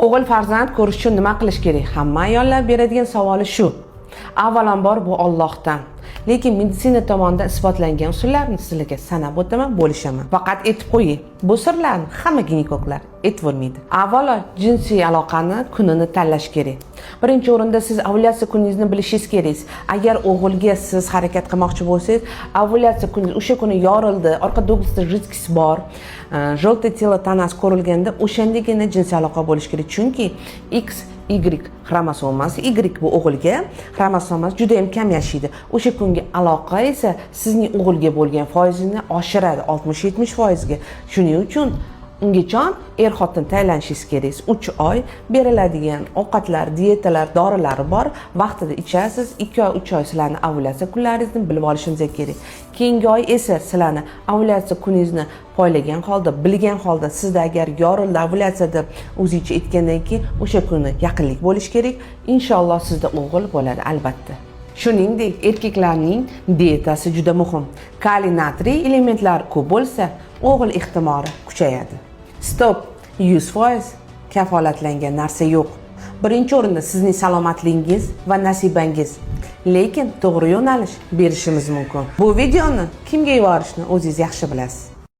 O'g'il farzand ko'rish uchun nima qilish kerak? Hamma ayollar beradigan savoli shu. Avvalambor bu Allohdan. Lekin meditsina tomonidan isbotlangan usullarni sizlarga sanab o'taman, bo'lishaman. Faqat aytib qo'ying, bu sirlarni hamma ginekologlar aytib bo'lmaydi. Avvalo jinsiy aloqani kunini tanlash kerak. Birinchi o'rinda siz ovulyatsiya kuningizni bilishingiz kerak. Agar o'g'ilga siz harakat qilmoqchi bo'lsangiz, ovulyatsiya kuningiz o'sha kuni yorildi, orqa do'g'risida rizkisi bor, желтое тело tanasi ko'rilganda o'shandagina jinsiy aloqa bo'lish kerak. Chunki X Y xromosomasi, Y bu o'g'ilga, xromosomasi juda ham kam yashaydi. O'sha kungi aloqa esa sizning o'g'ilga bo'lgan foizini oshiradi 60-70%. Shuning uchun ungacha xotin tayyorlanishingiz kerak. 3 oy beriladigan ovqatlar, dietalar, dorilari bor. Vaqtida ichasiz. 2 oy, 3 oy sizlarni ovulyatsiya kunlaringizni bilib olishingiz kerak. Keyingi oy esa sizlarni ovulyatsiya kuningizni poylagan holda, bilgan holda sizda agar yorildi ovulyatsiya deb o'zingizcha aytgandan keyin o'sha kuni yaqinlik bo'lish kerak. Inshaalloh sizda o'g'il bo'ladi albatta. Shuningdek, erkaklarning dietasi juda muhim. Kaliy, natriy elementlari ko'p bo'lsa, o'g'il ehtimoli kuchayadi. Stop, 100% kafolatlangan narsa yo'q. Birinchi o'rinda sizning salomatligingiz va nasibangiz. Lekin to'g'ri yo'nalish berishimiz mumkin. Bu videoni kimga yuborishni o'zingiz yaxshi bilasiz.